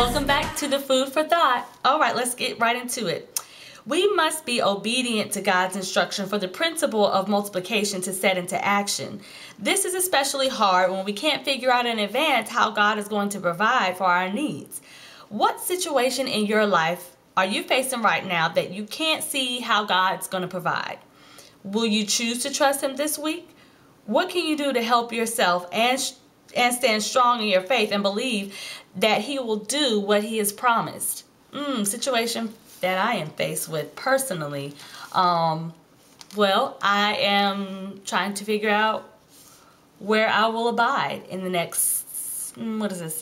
Welcome back to the Food for Thought. All right, let's get right into it. We must be obedient to God's instruction for the principle of multiplication to set into action. This is especially hard when we can't figure out in advance how God is going to provide for our needs. What situation in your life are you facing right now that you can't see how God's going to provide? Will you choose to trust Him this week? What can you do to help yourself and stand strong in your faith and believe that He will do what He has promised? Situation that I am faced with personally. Well, I am trying to figure out where I will abide in the next,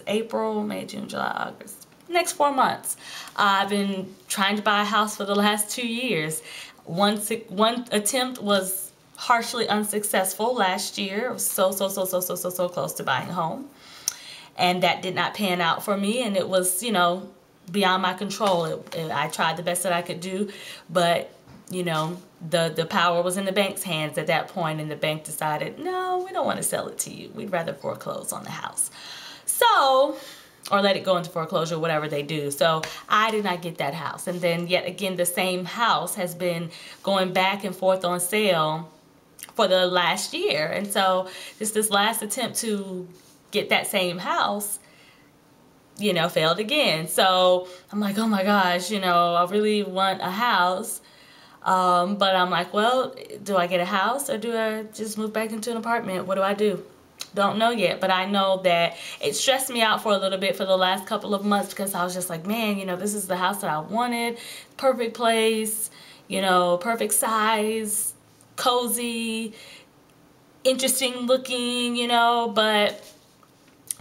April, May, June, July, August. Next 4 months. I've been trying to buy a house for the last 2 years. One attempt was harshly unsuccessful last year. I was so close to buying a home. And that did not pan out for me, and it was, beyond my control. I tried the best that I could do, but, the power was in the bank's hands at that point, and the bank decided, no, we don't want to sell it to you. We'd rather foreclose on the house. So, or let it go into foreclosure, whatever they do. So I did not get that house. And then yet again, the same house has been going back and forth on sale for the last year. And so just this last attempt to get that same house, failed again. So I'm like, oh my gosh, I really want a house. But I'm like, well, do I get a house or do I just move back into an apartment? What do I do? Don't know yet, but I know that it stressed me out for a little bit for the last couple of months because I was just like, man, this is the house that I wanted. Perfect place, perfect size, cozy, interesting looking, but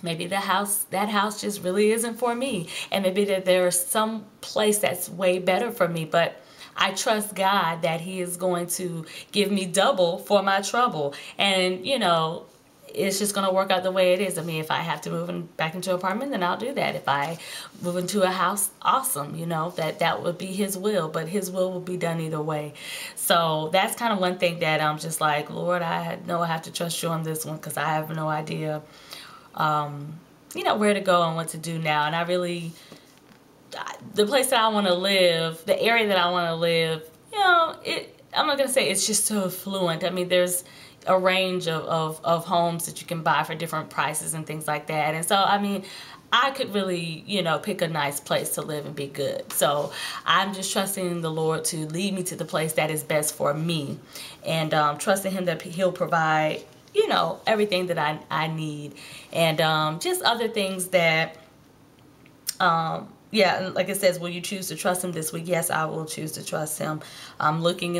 maybe that house just really isn't for me. And maybe that there's some place that's way better for me, but I trust God that He is going to give me double for my trouble. And, it's just going to work out the way it is. I mean, if I have to move back into an apartment, then I'll do that. If I move into a house, awesome, that would be His will. But His will be done either way. So that's kind of one thing that I'm just like, Lord, I know I have to trust You on this one because I have no idea, where to go and what to do now. And I really, the place that I want to live, the area that I want to live, I'm not going to say it's just so affluent. I mean, there's a range of homes that you can buy for different prices and things like that. And so, I mean, I could really, pick a nice place to live and be good. So I'm just trusting the Lord to lead me to the place that is best for me, and trusting Him that He'll provide, everything that I need, and just other things that, yeah, like it says, will you choose to trust Him this week? Yes, I will choose to trust Him. I'm looking,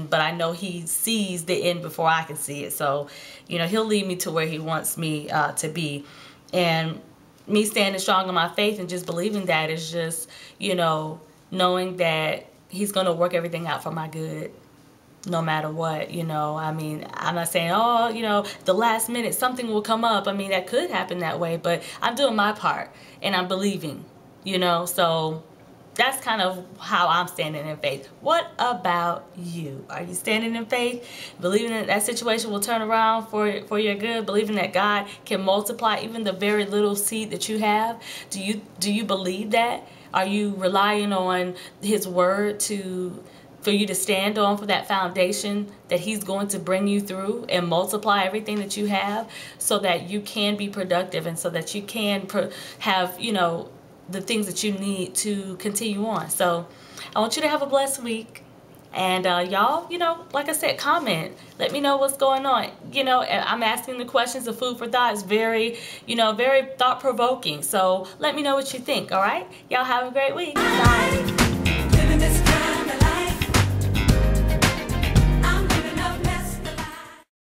but I know He sees the end before I can see it. So, He'll lead me to where He wants me to be. And me standing strong in my faith and just believing that is just, knowing that He's going to work everything out for my good, no matter what. I mean, I'm not saying, the last minute something will come up. I mean, that could happen that way, but I'm doing my part and I'm believing. So that's kind of how I'm standing in faith. What about you? Are you standing in faith, believing that situation will turn around for your good, believing that God can multiply even the very little seed that you have? Do you believe that? Are you relying on His word for you to stand on, for that foundation that He's going to bring you through and multiply everything that you have so that you can be productive and so that you can have, the things that you need to continue on? So I want you to have a blessed week. And y'all, like I said, comment. Let me know what's going on. I'm asking the questions of Food for Thought. It's very, very thought-provoking. So let me know what you think, all right? Y'all have a great week. Bye.